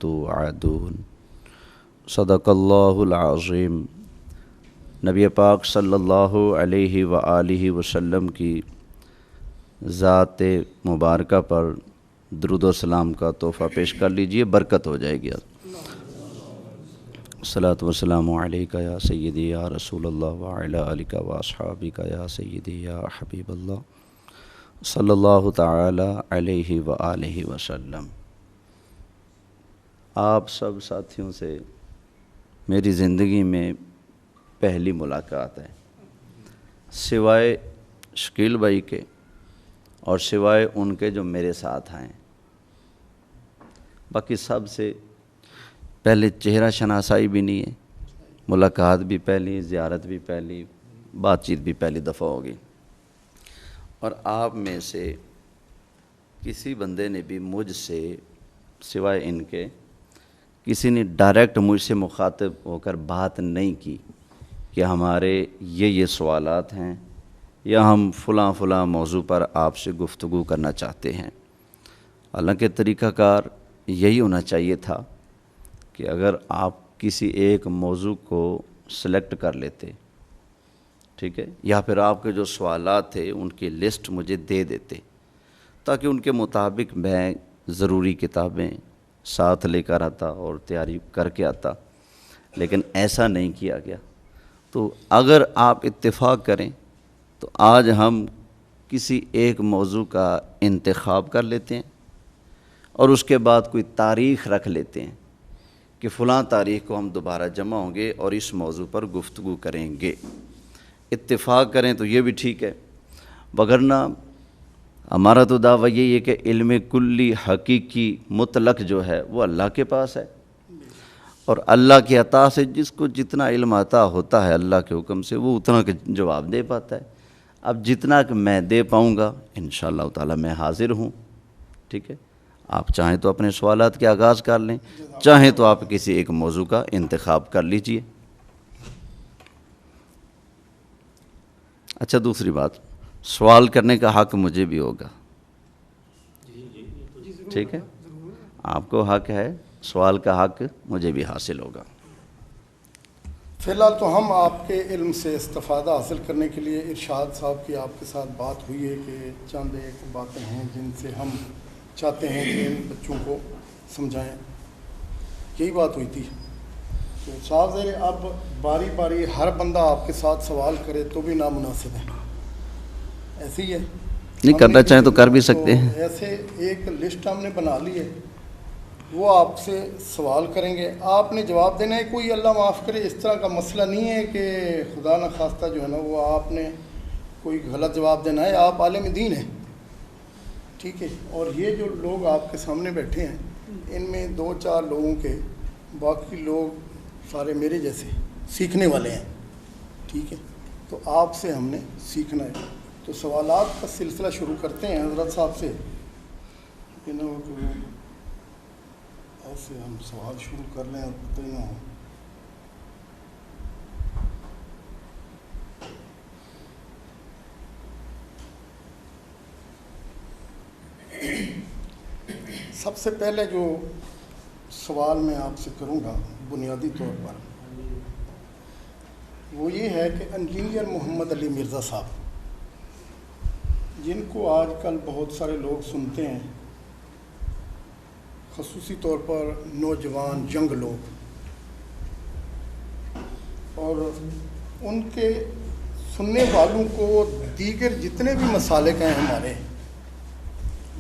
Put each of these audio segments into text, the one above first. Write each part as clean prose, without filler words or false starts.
توعدون صدق اللہ العظیم۔ نبی پاک صلی اللہ علیہ وآلہ وسلم کی ذات مبارکہ پر درود و سلام کا تحفہ پیش کر لیجئے، برکت ہو جائے گی۔ الصلاۃ والسلام علیکہ یا سیدی یا رسول اللہ وعلی آلکہ واصحابکہ یا سیدی یا حبیب اللہ صلی اللہ تعالی علیہ وآلہ وسلم۔ آپ سب ساتھیوں سے میری زندگی میں پہلی ملاقات ہے، سوائے شکیل بھائی کے اور سوائے ان کے جو میرے ساتھ ہیں، باقی سب سے پہلے چہرہ شناسائی بھی نہیں ہے، ملاقات بھی پہلی، زیارت بھی پہلی، بات چیت بھی پہلی دفعہ ہوگی۔ اور آپ میں سے کسی بندے نے بھی مجھ سے سوائے ان کے کسی نے ڈائریکٹ مجھ سے مخاطب ہو کر بات نہیں کی کہ ہمارے یہ سوالات ہیں یا ہم فلاں فلاں موضوع پر آپ سے گفتگو کرنا چاہتے ہیں۔ حالانکہ طریقہ کار یہی ہونا چاہیے تھا کہ اگر آپ کسی ایک موضوع کو سلیکٹ کر لیتے، ٹھیک ہے، یا پھر آپ کے جو سوالات تھے ان کی لسٹ مجھے دے دیتے تاکہ ان کے مطابق میں ضروری کتابیں ساتھ لے کر آتا اور تیاری کر کے آتا، لیکن ایسا نہیں کیا گیا۔ تو اگر آپ اتفاق کریں تو آج ہم کسی ایک موضوع کا انتخاب کر لیتے ہیں اور اس کے بعد کوئی تاریخ رکھ لیتے ہیں کہ فلاں تاریخ کو ہم دوبارہ جمع ہوں گے اور اس موضوع پر گفتگو کریں گے۔ اتفاق کریں تو یہ بھی ٹھیک ہے، وگرنہ ہمارا تو دعویٰ یہی ہے کہ علم کلی حقیقی مطلق جو ہے وہ اللہ کے پاس ہے، اور اللہ کی عطا سے جس کو جتنا علم عطا ہوتا ہے اللہ کے حکم سے وہ اتنا کے جواب دے پاتا ہے۔ اب جتنا کہ میں دے پاؤں گا انشاءاللہ تعالی میں حاضر ہوں، ٹھیک ہے۔ آپ چاہیں تو اپنے سوالات کے آغاز کر لیں، چاہیں تو آپ کسی ایک موضوع کا انتخاب کر لیجئے۔ اچھا، دوسری بات، سوال کرنے کا حق مجھے بھی ہوگا، ٹھیک ہے، آپ کو حق ہے، سوال کا حق مجھے بھی حاصل ہوگا۔ فی الحال تو ہم آپ کے علم سے استفادہ حاصل کرنے کے لیے ارشاد صاحب کی آپ کے ساتھ بات ہوئی ہے کہ چند ایک باتیں ہیں جن سے ہم چاہتے ہیں کہ ان بچوں کو سمجھائیں، یہی بات ہوئی تھی۔ تو صاحب اب باری باری ہر بندہ آپ کے ساتھ سوال کرے تو بھی نامناسب ہے، ایسے ہی ہے، نہیں کرنا چاہیں تو کر بھی سکتے ہیں۔ ایسے ایک لسٹ ہم نے بنا لی ہے، وہ آپ سے سوال کریں گے، آپ نے جواب دینا ہے۔ کوئی اللہ معاف کرے اس طرح کا مسئلہ نہیں ہے کہ خدا نخواستہ جو ہے نا وہ آپ نے کوئی غلط جواب دینا ہے، آپ عالم دین ہیں، ٹھیک ہے۔ اور یہ جو لوگ آپ کے سامنے بیٹھے ہیں ان میں 2-4 لوگوں کے، باقی لوگ سارے میرے جیسے سیکھنے والے ہیں، ٹھیک ہے۔ تو آپ سے ہم نے سیکھنا ہے، تو سوالات کا سلسلہ شروع کرتے ہیں حضرت صاحب سے۔ ایسے ہم سوال شروع کر لیں اور پتہ ہی نہ ہو۔ سب سے پہلے جو سوال میں آپ سے کروں گا بنیادی طور پر وہ یہ ہے کہ انجینئر محمد علی مرزا صاحب، جن کو آج کل بہت سارے لوگ سنتے ہیں، خصوصی طور پر نوجوان ینگ لوگ، اور ان کے سننے والوں کو دیگر جتنے بھی مسالک ہیں ہمارے،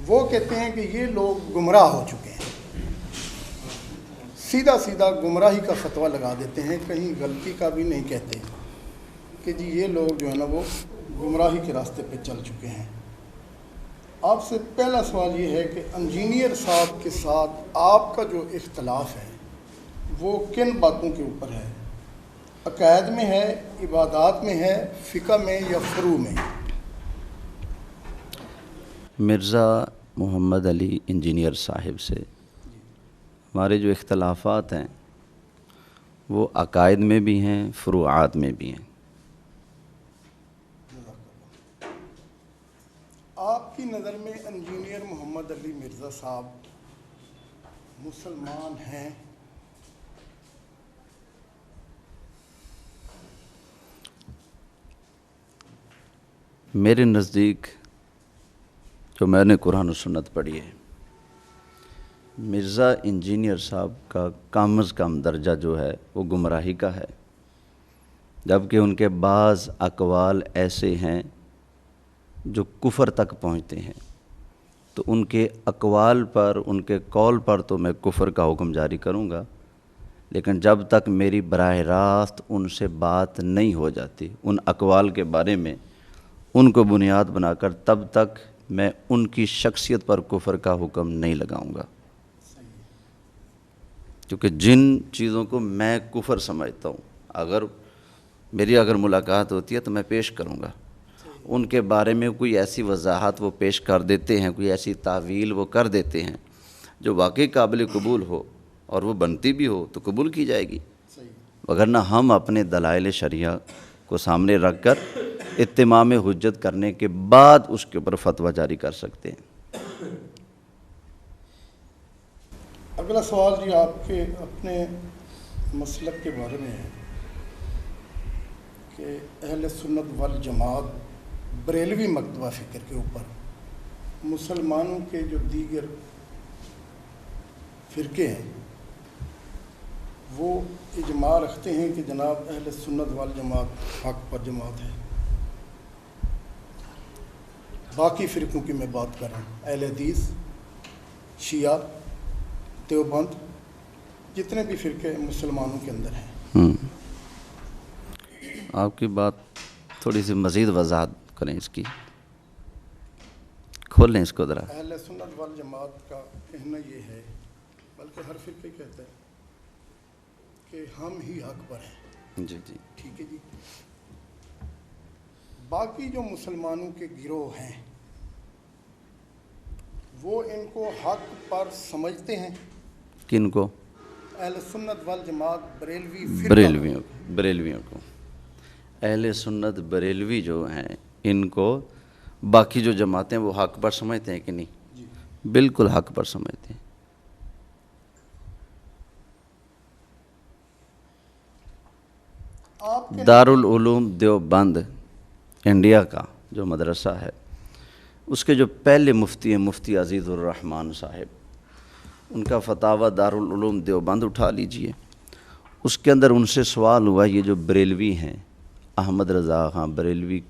وہ کہتے ہیں کہ یہ لوگ گمراہ ہو چکے ہیں، سیدھا سیدھا گمراہی کا فتویٰ لگا دیتے ہیں، کہیں غلطی کا بھی نہیں کہتے کہ جی یہ لوگ جو ہے نا وہ گمراہی کے راستے پہ چل چکے ہیں۔ آپ سے پہلا سوال یہ ہے کہ انجینئر صاحب کے ساتھ آپ کا جو اختلاف ہے وہ کن باتوں کے اوپر ہے؟ عقائد میں ہے، عبادات میں ہے، فقہ میں یا فروع میں؟ مرزا محمد علی انجینئر صاحب سے ہمارے جو اختلافات ہیں وہ عقائد میں بھی ہیں، فروعات میں بھی ہیں۔ آپ کی نظر میں انجینئر محمد علی مرزا صاحب مسلمان ہیں؟ میرے نزدیک جو میں نے قرآن و سنت پڑھی ہے، مرزا انجینئر صاحب کا کم از کم درجہ جو ہے وہ گمراہی کا ہے، جبکہ ان کے بعض اقوال ایسے ہیں جو کفر تک پہنچتے ہیں، تو ان کے اقوال پر، ان کے قول پر تو میں کفر کا حکم جاری کروں گا، لیکن جب تک میری براہ راست ان سے بات نہیں ہو جاتی ان اقوال کے بارے میں، ان کو بنیاد بنا کر، تب تک میں ان کی شخصیت پر کفر کا حکم نہیں لگاؤں گا، کیونکہ جن چیزوں کو میں کفر سمجھتا ہوں، اگر ملاقات ہوتی ہے تو میں پیش کروں گا، ان کے بارے میں کوئی ایسی وضاحت وہ پیش کر دیتے ہیں، کوئی ایسی تعویل وہ کر دیتے ہیں جو واقعی قابل قبول ہو اور وہ بنتی بھی ہو تو قبول کی جائے گی، وگرنہ ہم اپنے دلائل شرعیہ کو سامنے رکھ کر اتمام حجت کرنے کے بعد اس کے اوپر فتویٰ جاری کر سکتے ہیں۔ اگلا سوال جی آپ کے اپنے مسلک کے بارے میں ہے کہ اہل سنت والجماعت بریلوی مکتبہ فکر کے اوپر مسلمانوں کے جو دیگر فرقے ہیں وہ اجماع رکھتے ہیں کہ جناب اہل سنت والجماعت حق پر جماعت ہے۔ باقی فرقوں کی میں بات کر رہا ہوں، اہل حدیث، شیعہ، دیوبند، جتنے بھی فرقے مسلمانوں کے اندر ہیں۔ آپ کی بات تھوڑی سی مزید وضاحت کریں، اس کی کھول لیں اس کو ذرا۔ اہل سنت والجماعت کا کہنا یہ ہے، بلکہ ہر فرقے کہتا ہے کہ ہم ہی حق پر ہیں۔ جی جی ٹھیک ہے جی۔ باقی جو مسلمانوں کے گروہ ہیں وہ ان کو حق پر سمجھتے ہیں۔ کن کو؟ اہل سنت والجماعت بریلوی بریلویوں کو اہل سنت بریلوی جو ہیں ان کو باقی جو جماعتیں وہ حق پر سمجھتے ہیں کہ نہیں؟ جی بالکل حق پر سمجھتے ہیں۔ دارالعلوم دیوبند انڈیا کا جو مدرسہ ہے، اس کے جو پہلے مفتی ہیں مفتی عزیز الرحمن صاحب، ان کا فتاویٰ دارالعلوم دیوبند اٹھا لیجئے، اس کے اندر ان سے سوال ہوا یہ جو بریلوی ہیں، احمد رضا خان بریلوی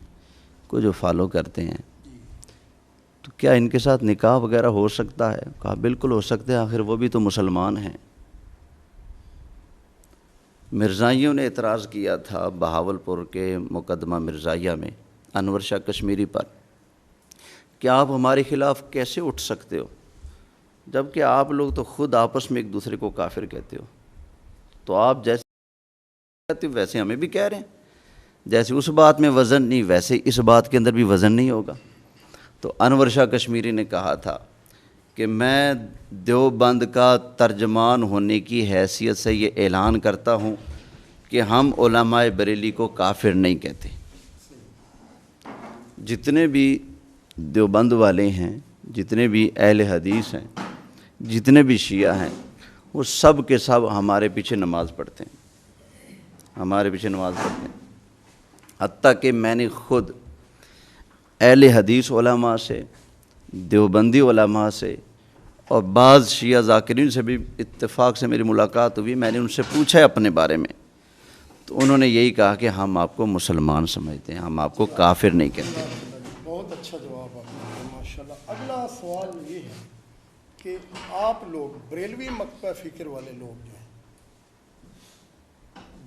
کو جو فالو کرتے ہیں، تو کیا ان کے ساتھ نکاح وغیرہ ہو سکتا ہے؟ کہا بالکل ہو سکتا ہے، آخر وہ بھی تو مسلمان ہیں۔ مرزائیوں نے اعتراض کیا تھا بہاولپور کے مقدمہ مرزائیہ میں انور شاہ کشمیری پر کہ آپ ہمارے خلاف کیسے اٹھ سکتے ہو، جبکہ آپ لوگ تو خود آپس میں ایک دوسرے کو کافر کہتے ہو، تو آپ جیسے کہتے ہو ویسے ہمیں بھی کہہ رہے ہیں، جیسے اس بات میں وزن نہیں ویسے اس بات کے اندر بھی وزن نہیں ہوگا۔ تو انور شاہ کشمیری نے کہا تھا کہ میں دیوبند کا ترجمان ہونے کی حیثیت سے یہ اعلان کرتا ہوں کہ ہم علماء بریلی کو کافر نہیں کہتے۔ جتنے بھی دیوبند والے ہیں، جتنے بھی اہل حدیث ہیں، جتنے بھی شیعہ ہیں، وہ سب کے سب ہمارے پیچھے نماز پڑھتے ہیں، ہمارے پیچھے نماز پڑھتے ہیں۔ حتیٰ کہ میں نے خود اہل حدیث علماء سے، دیوبندی علماء سے اور بعض شیعہ ذاکرین سے بھی اتفاق سے میری ملاقات ہوئی، میں نے ان سے پوچھا ہے اپنے بارے میں، تو انہوں نے یہی کہا کہ ہم آپ کو مسلمان سمجھتے ہیں، ہم آپ کو کافر نہیں کہتے۔ بہت اچھا جواب آپ نے دیا ماشاءاللہ۔ اگلا سوال یہ ہے کہ آپ لوگ بریلوی مکتبہ فکر والے لوگ جو ہیں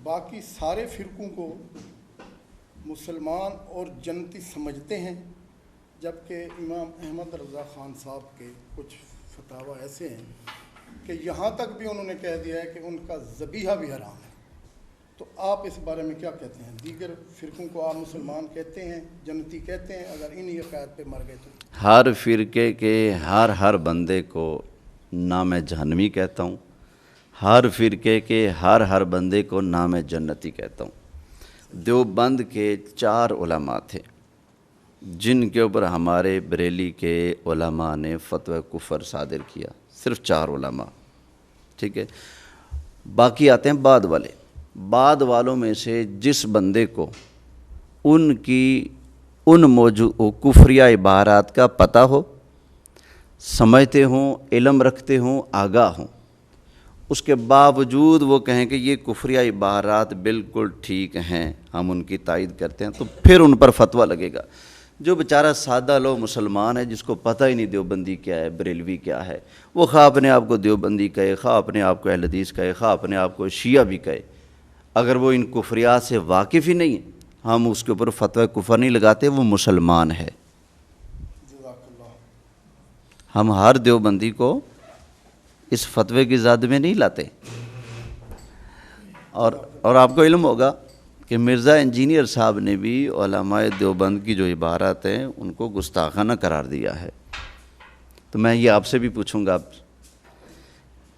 باقی سارے فرقوں کو مسلمان اور جنتی سمجھتے ہیں، جبکہ امام احمد رضا خان صاحب کے کچھ فتاویٰ ایسے ہیں کہ یہاں تک بھی انہوں نے کہہ دیا ہے کہ ان کا ذبیحہ بھی حرام ہے۔ تو آپ اس بارے میں کیا کہتے ہیں؟ دیگر فرقوں کو آپ مسلمان کہتے ہیں، جنتی کہتے ہیں، اگر انہی عقائد پہ مر گئے تو؟ ہر فرقے کے ہر بندے کو نہ میں جہنمی کہتا ہوں، ہر فرقے کے ہر بندے کو نہ میں جنتی کہتا ہوں۔ دیوبند کے 4 علماء تھے جن کے اوپر ہمارے بریلی کے علماء نے فتوی کفر صادر کیا، صرف 4 علماء، ٹھیک ہے. باقی آتے ہیں بعد والے. بعد والوں میں سے جس بندے کو ان موجود کفریہ عبارات کا پتہ ہو، سمجھتے ہوں، علم رکھتے ہوں، آگاہ ہوں، اس کے باوجود وہ کہیں کہ یہ کفریہ عبارات بالکل ٹھیک ہیں، ہم ان کی تائید کرتے ہیں، تو پھر ان پر فتویٰ لگے گا. جو بیچارہ سادہ لو مسلمان ہے، جس کو پتہ ہی نہیں دیوبندی کیا ہے، بریلوی کیا ہے، وہ خواہ اپنے آپ کو دیوبندی کہے، خواہ اپنے آپ کو اہل حدیث کہے، خواہ اپنے آپ کو شیعہ بھی کہے، اگر وہ ان کفریات سے واقف ہی نہیں ہے، ہم اس کے اوپر فتویٰ کفر نہیں لگاتے، وہ مسلمان ہے. ہم ہر دیوبندی کو اس فتوے کی زد میں نہیں لاتے. اور آپ کو علم ہوگا کہ مرزا انجینئر صاحب نے بھی علماء دیوبند کی جو عبارات ہیں ان کو گستاخانہ قرار دیا ہے. تو میں یہ آپ سے بھی پوچھوں گا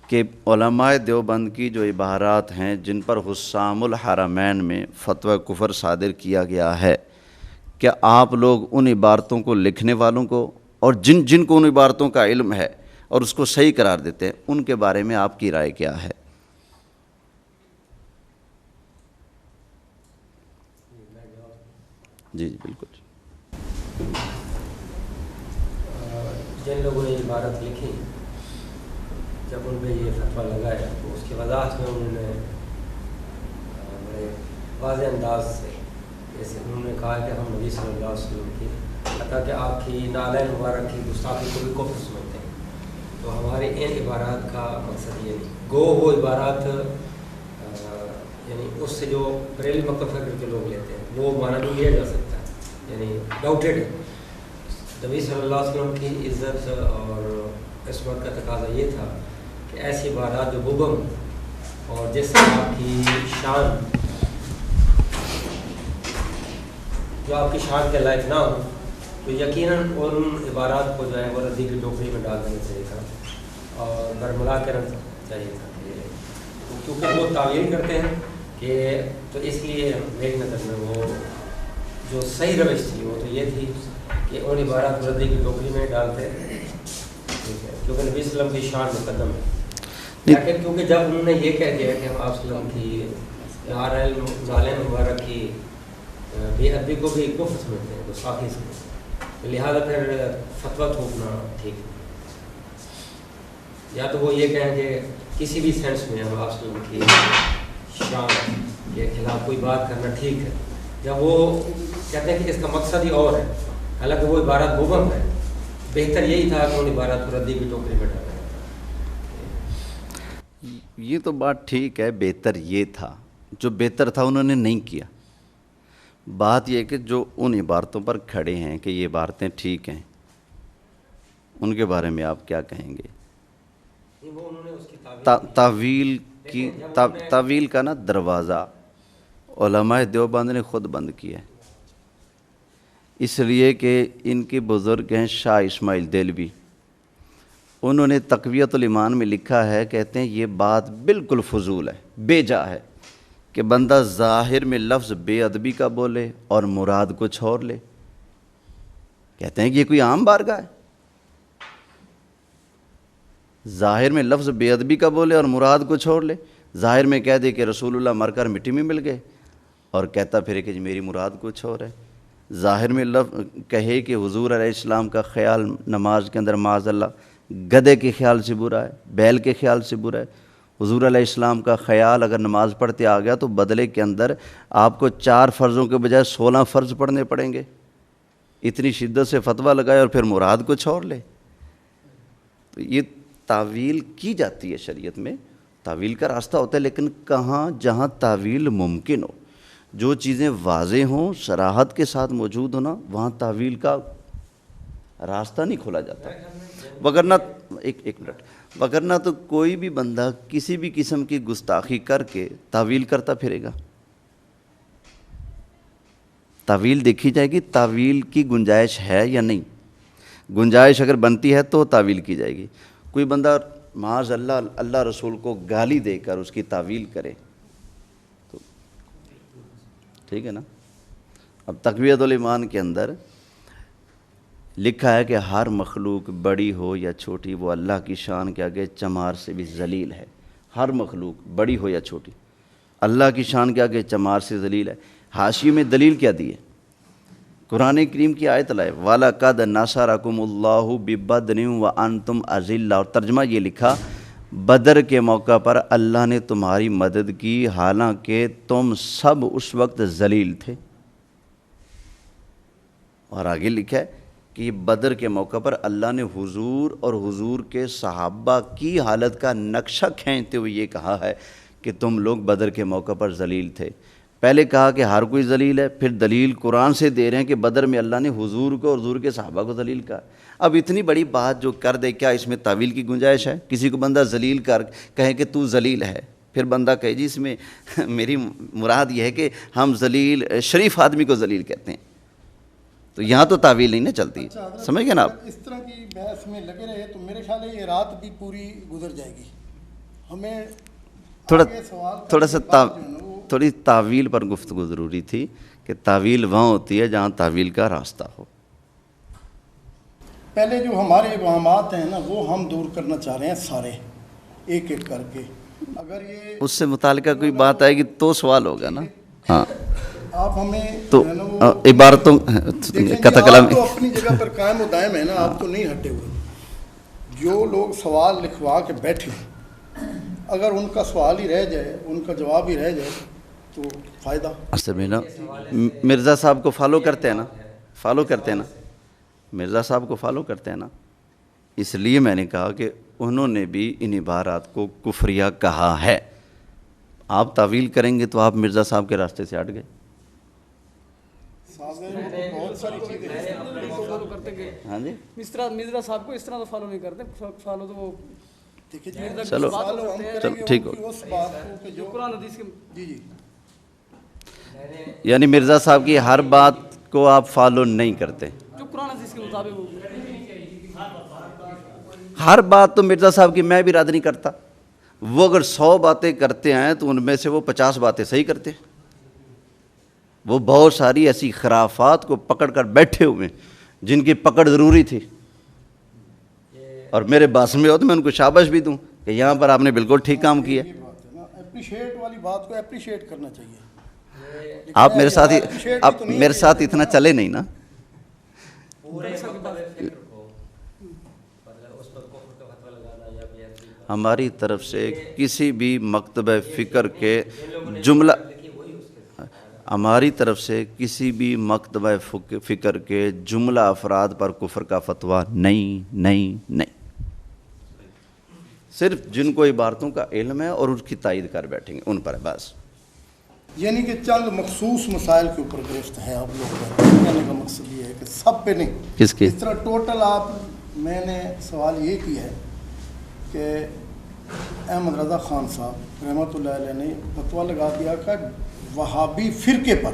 کہ علماء دیوبند کی جو عبارات ہیں جن پر حسام الحرمین میں فتویٰ کفر صادر کیا گیا ہے، کیا آپ لوگ ان عبارتوں کو لکھنے والوں کو اور جن کو ان عبارتوں کا علم ہے اور اس کو صحیح قرار دیتے ہیں، ان کے بارے میں آپ کی رائے کیا ہے؟ جی جی بالکل. جن لوگوں نے عبارت لکھی، جب ان پہ یہ فتویٰ لگایا تو اس کی وضاحت میں انہوں نے بڑے واضح انداز سے، جیسے انہوں نے کہا کہ ہم نبی صلی اللہ علیہ وسلم کی حتیٰ کہ آپ کی نالین مبارک کی گستاخی کو بھی کفر سمجھتے ہیں. تو ہمارے ان عبارات کا مقصد یہ نہیں، گو وہ عبارات یعنی اس سے جو بریل مکتب فکر کے لوگ لیتے ہیں وہ مانا نہیں لیا جا سکتا ہے، یعنی ڈاؤٹیڈ ہے. نبی صلی اللہ علیہ وسلم کی عزت اور عصمت کا تقاضا یہ تھا کہ ایسی عبارات جو مبہم اور جس سے آپ کی شان، جو آپ کی شان کے لائق نہ ہو، تو یقیناً ان عبارات کو جو ہے وہ ردی کی ٹوکری میں ڈال دینا چاہیے تھا اور برملا کے رکھنا چاہیے تھا. کیونکہ وہ تعویل کرتے ہیں کہ، تو اس لیے میری نظر میں وہ جو صحیح روش تھی وہ تو یہ تھی کہ ان عبارات کو ردی کی ٹوکری میں ڈالتے ہیں، کیونکہ نبی صلی اللہ علیہ وسلم کی شان مقدم ہے. لیکن کیونکہ جب انہوں نے یہ کہہ دیا کہ ہم آپ صلی اللہ علیہ وسلم کی نالین مبارک کی بے ادبی کو بھی کفر سمجھتے ہیں، گستاخی سمجھتے ہیں، لہٰذا پھر فتویٰ تھوپنا ٹھیک ہے. یا تو وہ یہ کہیں کہ کسی بھی سینس میں ہم آپ صلی اللہ علیہ وسلم کی شان کے خلاف کوئی بات کرنا ٹھیک ہے، جب وہ کہتے ہیں کہ اس کا مقصد ہی اور ہے، حالانکہ وہ عبارت مبہم ہے. بہتر یہی تھا کہ ان عبارات کو ردی کی ٹوکری میں ڈالا. یہ تو بات ٹھیک ہے، بہتر یہ تھا، جو بہتر تھا انہوں نے نہیں کیا. بات یہ کہ جو ان عبارتوں پر کھڑے ہیں کہ یہ عبارتیں ٹھیک ہیں، ان کے بارے میں آپ کیا کہیں گے؟ تعویل کا نا دروازہ علماء دیوبند نے خود بند کیا ہے، اس لیے کہ ان کے بزرگ ہیں شاہ اسماعیل دہلوی، انہوں نے تقویت الایمان میں لکھا ہے، کہتے ہیں یہ بات بالکل فضول ہے، بے جا ہے کہ بندہ ظاہر میں لفظ بے ادبی کا بولے اور مراد کچھ اور لے. کہتے ہیں کہ یہ کوئی عام بارگاہ ہے، ظاہر میں لفظ بے ادبی کا بولے اور مراد کچھ اور لے. ظاہر میں کہہ دے کہ رسول اللہ مر کر مٹی میں مل گئے اور کہتا پھرے کہ میری مراد کچھ اور ہے. ظاہر میں کہے کہ حضور علیہ السلام کا خیال نماز کے اندر معاذ اللہ گدھے کے خیال سے برا ہے، بیل کے خیال سے برا ہے. حضور علیہ السلام کا خیال اگر نماز پڑھتے آ گیا تو بدلے کے اندر آپ کو 4 فرضوں کے بجائے 16 فرض پڑھنے پڑیں گے. اتنی شدت سے فتویٰ لگائے اور پھر مراد کچھ اور لے. تو یہ تعویل کی جاتی ہے شریعت میں، تعویل کا راستہ ہوتا ہے، لیکن کہاں جہاں تعویل ممکن ہو، جو چیزیں واضح ہوں، صراحت کے ساتھ موجود ہونا، وہاں تعویل کا راستہ نہیں کھولا جاتا. وگرنہ ایک منٹ، وگرنہ تو کوئی بھی بندہ کسی بھی قسم کی گستاخی کر کے تعویل کرتا پھرے گا. تعویل دیکھی جائے گی، تعویل کی گنجائش ہے یا نہیں. گنجائش اگر بنتی ہے تو تعویل کی جائے گی. کوئی بندہ معاذ اللہ رسول کو گالی دے کر اس کی تعویل کرے تو ٹھیک ہے نا. اب تقویت الایمان کے اندر لکھا ہے کہ ہر مخلوق بڑی ہو یا چھوٹی وہ اللہ کی شان کے آگے چمار سے بھی ذلیل ہے. ہر مخلوق بڑی ہو یا چھوٹی، اللہ کی شان کیا کہ چمار سے ذلیل ہے۔ حاشیے میں دلیل کیا دی ہے؟ قرآن کریم کی آیت لائے وَلَقَدْ نَصَرَكُمُ اللَّهُ بِبَدْرٍ وَأَنْتُمْ أَذِلَّةٌ، اور ترجمہ یہ لکھا بدر کے موقع پر اللہ نے تمہاری مدد کی حالانکہ تم سب اس وقت ذلیل تھے۔ اور آگے لکھا ہے کہ بدر کے موقع پر اللہ نے حضور اور حضور کے صحابہ کی حالت کا نقشہ کھینچتے ہوئے یہ کہا ہے کہ تم لوگ بدر کے موقع پر ذلیل تھے۔ پہلے کہا کہ ہر کوئی ذلیل ہے، پھر دلیل قرآن سے دے رہے ہیں کہ بدر میں اللہ نے حضور کو اور حضور کے صحابہ کو ذلیل کہا۔ اب اتنی بڑی بات جو کر دے، کیا اس میں تعویل کی گنجائش ہے؟ کسی کو بندہ ذلیل کہے کہ تو ذلیل ہے، پھر بندہ کہے جی اس میں میری مراد یہ ہے کہ ہم ذلیل شریف آدمی کو ذلیل کہتے ہیں، تو یہاں تو تعویل نہیں نہ چلتی۔ سمجھ گئے نا آپ؟ اس طرح کی بحث میں لگے رہے تو میرے خیال ہے یہ رات بھی پوری گزر جائے گی۔ ہمیں تھوڑا سا تھوڑی تعویل پر گفتگو ضروری تھی کہ تعویل وہاں ہوتی ہے جہاں تعویل کا راستہ ہو۔ پہلے جو ہمارے ابہامات ہیں نا وہ ہم دور کرنا چاہ رہے ہیں سارے ایک ایک کر کے۔ اگر یہ اس سے متعلقہ کوئی بات آئے گی تو سوال ہوگا نا۔ ہاں آپ ہمیں تو عبارتوں کتھا کلام تو اپنی جگہ پر قائم و دائم ہے نا، آپ تو نہیں ہٹے ہوئے۔ جو لوگ سوال لکھوا کے بیٹھے اگر ان کا سوال ہی رہ جائے، ان کا جواب ہی رہ جائے تو فائدہ۔ اصل میں نا مرزا صاحب کو فالو کرتے ہیں نا، مرزا صاحب کو فالو کرتے ہیں نا، اس لیے میں نے کہا کہ انہوں نے بھی ان عبارات کو کفریہ کہا ہے۔ آپ تعویل کریں گے تو آپ مرزا صاحب کے راستے سے ہٹ گئے۔ بہت ساری چیزیں ہاں جی مرزا صاحب کو اس طرح تو فالو نہیں کرتے، فالو تو وہ چلو ٹھیک ہو۔ جو قرآن حدیث کے جی یعنی مرزا صاحب کی ہر بات کو آپ فالو نہیں کرتے؟ جو قرآن حدیث کے مطابق وہ ہر بات تو مرزا صاحب کی میں بھی رد نہیں کرتا۔ وہ اگر 100 باتیں کرتے ہیں تو ان میں سے وہ 50 باتیں صحیح کرتے ہیں۔ وہ بہت ساری ایسی خرافات کو پکڑ کر بیٹھے ہوئے جن کی پکڑ ضروری تھی، اور میرے باس میں ہو تو میں ان کو شاباش بھی دوں کہ یہاں پر آپ نے بالکل ٹھیک کام کیا۔ اپریشیٹ والی بات کو اپریشیٹ کرنا چاہیے۔ آپ میرے ساتھ اتنا چلے نہیں نا۔ ہماری طرف سے کسی بھی مکتبہ فکر کے جملہ فکر کے جملہ افراد پر کفر کا فتویٰ نہیں، صرف جن کو عبارتوں کا علم ہے اور اس کی تائید کر بیٹھیں گے ان پر ہے بس۔ یعنی کہ چند مخصوص مسائل کے اوپر گرفت ہے آپ لوگ، کہنے کا مقصد یہ ہے کہ سب پہ نہیں۔ کس کی؟ اس طرح ٹوٹل آپ، میں نے سوال یہ کیا ہے کہ احمد رضا خان صاحب رحمۃ اللہ علیہ نے فتویٰ لگا دیا کہ وہابی فرقے پر،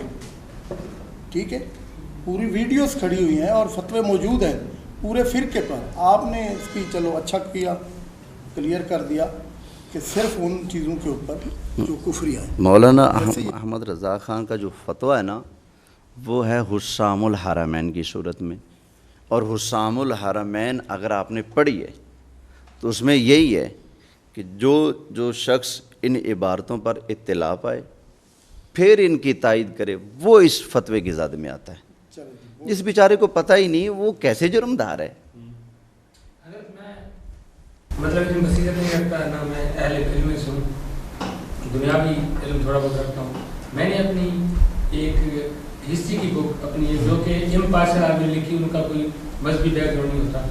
ٹھیک ہے، پوری ویڈیوز کھڑی ہوئی ہیں اور فتوے موجود ہیں پورے فرقے پر۔ آپ نے اس کی چلو اچھا کیا، کلیئر کر دیا کہ صرف ان چیزوں کے اوپر جو کفری ہے۔ مولانا احمد رضا خان کا جو فتویٰ ہے نا وہ ہے حسام الحرمین کی صورت میں، اور حسام الحرمین اگر آپ نے پڑھی ہے تو اس میں یہی ہے کہ جو شخص ان عبارتوں پر اطلاع پائے پھر ان کی تائید کرے وہ اس فتوے کی زد میں آتا ہے۔ جس بیچارے کو پتہ ہی نہیں وہ کیسے جرم دار ہے۔ مطلب علم بصیرت نہیں رکھتا نہ میں اہل علم سے ہوں، دنیاوی علم تھوڑا بہت رکھتا ہوں۔ میں نے اپنی ایک ہسٹری کی بک اپنی جو کہ امپارشل آدمی لکھی، ان کا کوئی مذہبی بیک گراؤنڈ نہیں ہوتا،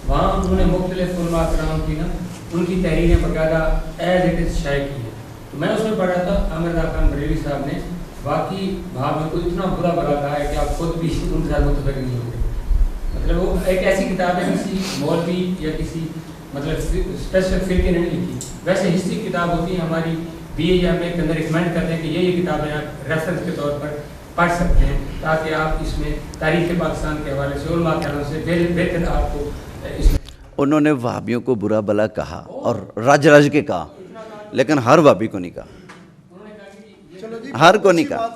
وہاں انہوں نے مختلف علماء کرام کی نا ان کی تحریریں باقاعدہ ایز اٹ از شائع کی ہے۔ تو میں اس میں پڑھا تھا احمد رضا خان بریلوی صاحب نے واقعی وہاں کو اتنا برا بھلا کہا ہے کہ آپ خود بھی ان کے ساتھ متفق نہیں ہوں گے۔ مطلب وہ ایک ایسی کتاب ہے کسی مولوی یا کسی مطلب اسپیسیفک فرقے نے نہیں لکھی، ویسے ہسٹری کتاب ہوتی ہے ہماری بی اے یا ایم اے کے اندر ریکمینڈ کرتے ہیں کہ یہ کتابیں آپ ریفرنس کے طور پر پڑھ سکتے ہیں تاکہ آپ اس میں تاریخ پاکستان کے حوالے سے علماء کے حوالے سے بہتر آپ کو اس میں۔ انہوں نے وہابیوں کو برا بلا کہا اور رج کے کہا، لیکن ہر وہابی کو نہیں کہا، ہر کو نہیں کہا،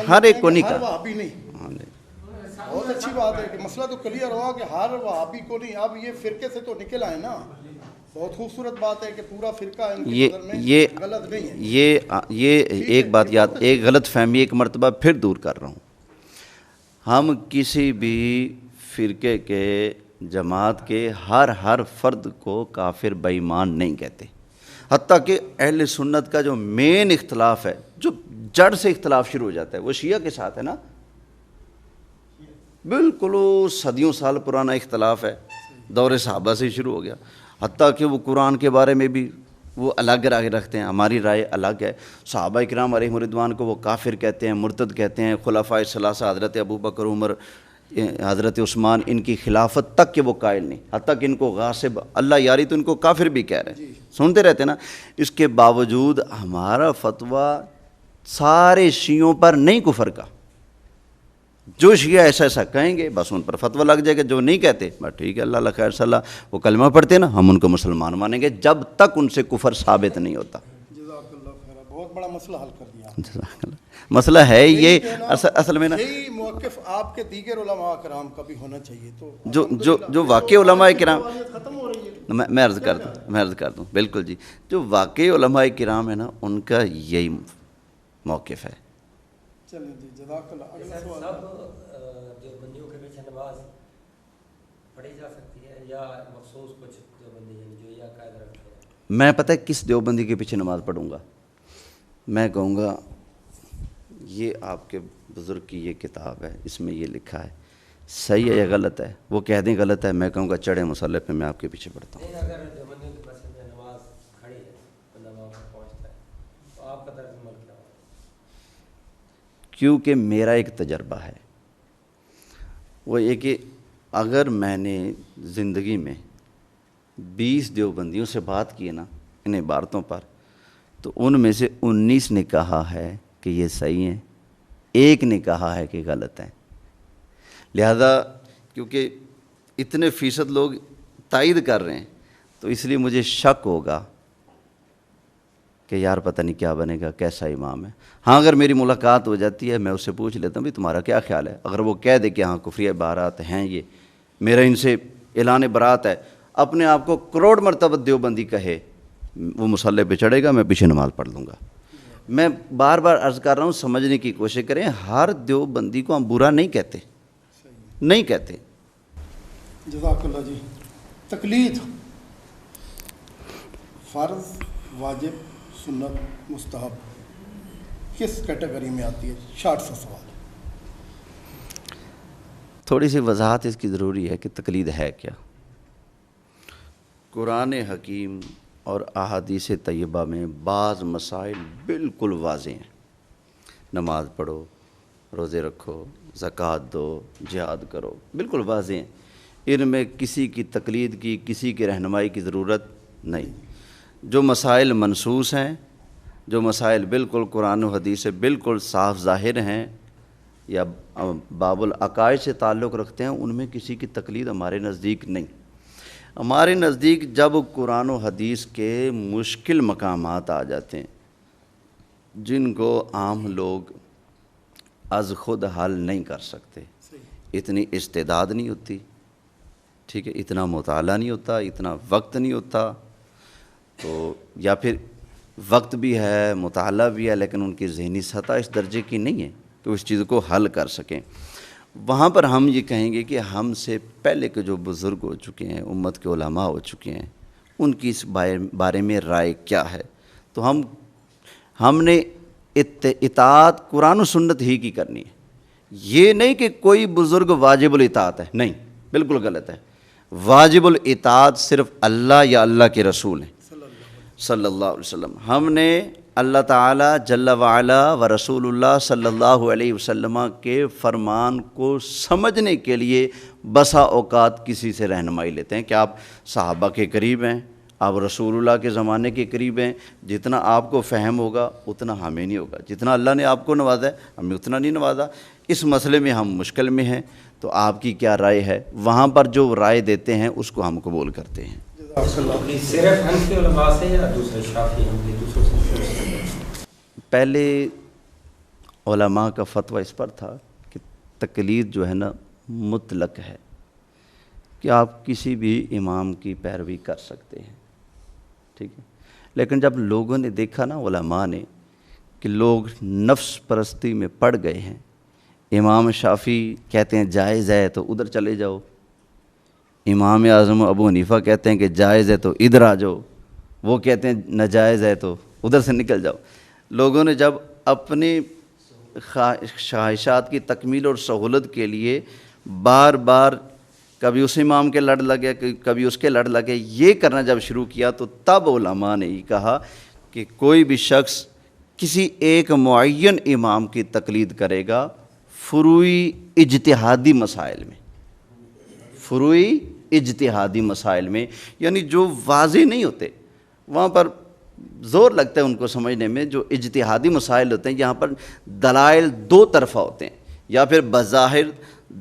ہر ایک کو نہیں کہا۔ وہابی نہیں، بہت اچھی بات ہے کہ مسئلہ تو کلیئر ہوا کہ ہر وہابی کو نہیں۔ اب یہ فرقے سے تو نکل آئے نا، بہت خوبصورت بات ہے کہ پورا فرقہ ان کے یہ نظر میں یہ غلط نہیں ہے. یہ ایک بات یاد، ایک غلط فہمی ایک مرتبہ پھر دور کر رہا ہوں. ہم کسی بھی فرقے کے، جماعت کے ہر فرد کو کافر بے ایمان نہیں کہتے. حتیٰ کہ اہل سنت کا جو مین اختلاف ہے، جو جڑ سے اختلاف شروع ہو جاتا ہے، وہ شیعہ کے ساتھ ہے نا. بالکل وہ صدیوں سال پرانا اختلاف ہے، دور صحابہ سے شروع ہو گیا. حتیٰ کہ وہ قرآن کے بارے میں بھی وہ الگ رائے رکھتے ہیں، ہماری رائے الگ ہے. صحابہ کرام علیہم رضوان کو وہ کافر کہتے ہیں، مرتد کہتے ہیں. خلفائے ثلاثہ حضرت ابوبکر، عمر، حضرت عثمان، ان کی خلافت تک کے وہ قائل نہیں. حتیٰ کہ ان کو غاصب، اللہ یاری تو ان کو کافر بھی کہہ رہے ہیں، سنتے رہتے ہیں نا. اس کے باوجود ہمارا فتویٰ سارے شیعوں پر نہیں کفر کا. جو شیعہ ایسا کہیں گے بس ان پر فتویٰ لگ جائے گا، جو نہیں کہتے بس ٹھیک ہے، اللہ خیر صلی اللہ، وہ کلمہ پڑھتے ہیں نا، ہم ان کو مسلمان مانیں گے جب تک ان سے کفر ثابت نہیں ہوتا. جزاک اللہ خیر، بہت بڑا مسئلہ حل کر دیا. جزاک اللہ. مسئلہ ہے یہ اصل میں نا، یہی موقف آپ کے دیگر علماء کرام کا بھی ہونا چاہیے. تو جو واقعی علماء کرام، ختم ہو رہی ہے. میں عرض کر دوں بالکل جی، جو واقعی علماء کرام ہے نا، ان کا یہی موقف ہے. چلیں جی، جزاک اللہ. اگلا سوال. سب جو بندیوں کے پیچھے نماز پڑھی جا سکتی ہے یا مخصوص کچھ جو بندی ہیں جو یہ عقائد رکھتے ہیں؟ میں پتہ ہے کس دیوبندی کے پیچھے نماز پڑھوں گا؟ میں کہوں گا یہ آپ کے بزرگ کی یہ کتاب ہے، اس میں یہ لکھا ہے، صحیح ہے یا غلط ہے؟ وہ کہہ دیں غلط ہے، میں کہوں گا چڑھے مصلی پہ، میں آپ کے پیچھے پڑھتا ہوں. نہیں، اگر جو بندیوں کے پاس میں نماز کھڑی ہے، بندہ وہاں پر پہنچتا ہے، تو آپ کا طرز عمل کیا ہوگا؟ کیونکہ میرا ایک تجربہ ہے، وہ یہ کہ اگر میں نے زندگی میں 20 دیوبندیوں سے بات کی ہے نا ان عبارتوں پر، تو ان میں سے 19 نے کہا ہے کہ یہ صحیح ہیں، ایک نے کہا ہے کہ غلط ہیں. لہذا کیونکہ اتنے فیصد لوگ تائید کر رہے ہیں، تو اس لیے مجھے شک ہوگا کہ یار پتہ نہیں کیا بنے گا، کیسا امام ہے. ہاں اگر میری ملاقات ہو جاتی ہے، میں اس سے پوچھ لیتا ہوں بھی تمہارا کیا خیال ہے. اگر وہ کہہ دے کہ ہاں کفری عبارات ہیں، یہ میرا ان سے اعلان برات ہے، اپنے آپ کو کروڑ مرتبہ دیوبندی کہے، وہ مصلی پہ چڑھے گا، میں پیچھے نماز پڑھ لوں گا. میں بار بار عرض کر رہا ہوں، سمجھنے کی کوشش کریں، ہر دیوبندی کو ہم برا نہیں کہتے، نہیں کہتے. جزاک اللہ جی. تقلید فرض، واجب، سنت، مستحب کس کیٹیگری میں آتی ہے؟ شارٹ سا سوال. تھوڑی سی وضاحت اس کی ضروری ہے کہ تقلید ہے کیا. قرآن حکیم اور احادیث طیبہ میں بعض مسائل بالکل واضح ہیں. نماز پڑھو، روزے رکھو، زکوٰۃ دو، جہاد کرو، بالکل واضح ہیں. ان میں کسی کی تقلید کی، کسی کی رہنمائی کی ضرورت نہیں. جو مسائل منصوص ہیں، جو مسائل بالکل قرآن و حدیث سے بالکل صاف ظاہر ہیں یا باب العقائد سے تعلق رکھتے ہیں، ان میں کسی کی تقلید ہمارے نزدیک نہیں. ہمارے نزدیک جب قرآن و حدیث کے مشکل مقامات آ جاتے ہیں جن کو عام لوگ از خود حل نہیں کر سکتے، اتنی استعداد نہیں ہوتی، ٹھیک ہے، اتنا مطالعہ نہیں ہوتا، اتنا وقت نہیں ہوتا، تو یا پھر وقت بھی ہے، مطالعہ بھی ہے، لیکن ان کی ذہنی سطح اس درجے کی نہیں ہے کہ اس چیز کو حل کر سکیں. وہاں پر ہم یہ کہیں گے کہ ہم سے پہلے کے جو بزرگ ہو چکے ہیں، امت کے علماء ہو چکے ہیں، ان کی اس بارے میں رائے کیا ہے. تو ہم نے اطاعت قرآن و سنت ہی کی کرنی ہے. یہ نہیں کہ کوئی بزرگ واجب الاطاعت ہے، نہیں، بالکل غلط ہے. واجب الاطاعت صرف اللہ یا اللہ کے رسول ہیں صلی اللہ علیہ وسلم. ہم نے اللہ تعالیٰ جل وعلا و رسول اللہ صلی اللہ علیہ وسلم کے فرمان کو سمجھنے کے لیے بسا اوقات کسی سے رہنمائی لیتے ہیں کہ آپ صحابہ کے قریب ہیں، آپ رسول اللہ کے زمانے کے قریب ہیں، جتنا آپ کو فہم ہوگا اتنا ہمیں نہیں ہوگا، جتنا اللہ نے آپ کو نوازا ہے ہمیں اتنا نہیں نوازا. اس مسئلے میں ہم مشکل میں ہیں، تو آپ کی کیا رائے ہے؟ وہاں پر جو رائے دیتے ہیں اس کو ہم قبول کرتے ہیں. صرف حنفی علماء سے یا دوسرے شافعی حنبلی دوسروں سے؟ پہلے علماء کا فتویٰ اس پر تھا کہ تقلید جو ہے نا مطلق ہے، کہ آپ کسی بھی امام کی پیروی کر سکتے ہیں. ٹھیک ہے. لیکن جب لوگوں نے دیکھا نا علماء نے کہ لوگ نفس پرستی میں پڑ گئے ہیں، امام شافعی کہتے ہیں جائز ہے تو ادھر چلے جاؤ، امام اعظم ابو حنیفہ کہتے ہیں کہ جائز ہے تو ادھر آ جاؤ، وہ کہتے ہیں ناجائز ہے تو ادھر سے نکل جاؤ. لوگوں نے جب اپنی خواہشات کی تکمیل اور سہولت کے لیے بار بار کبھی اس امام کے لڑ لگے کبھی اس کے لڑ لگے، یہ کرنا جب شروع کیا تو تب علماء نے یہ کہا کہ کوئی بھی شخص کسی ایک معین امام کی تقلید کرے گا فروعی اجتہادی مسائل میں، فروعی اجتہادی مسائل میں، یعنی جو واضح نہیں ہوتے وہاں پر زور لگتا ہے ان کو سمجھنے میں. جو اجتہادی مسائل ہوتے ہیں یہاں پر دلائل دو طرفہ ہوتے ہیں، یا پھر بظاہر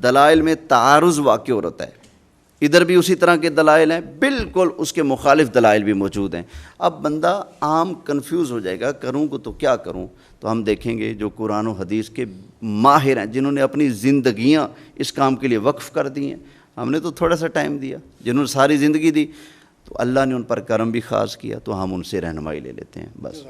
دلائل میں تعارض واقع ہو رہتا ہے، ادھر بھی اسی طرح کے دلائل ہیں، بالکل اس کے مخالف دلائل بھی موجود ہیں. اب بندہ عام کنفیوز ہو جائے گا کروں کو تو کیا کروں. تو ہم دیکھیں گے جو قرآن و حدیث کے ماہر ہیں، جنہوں نے اپنی زندگیاں اس کام کے لیے وقف کر دی ہیں، ہم نے تو تھوڑا سا ٹائم دیا، جنہوں نے ساری زندگی دی تو اللہ نے ان پر کرم بھی خاص کیا، تو ہم ان سے رہنمائی لے لیتے ہیں بس.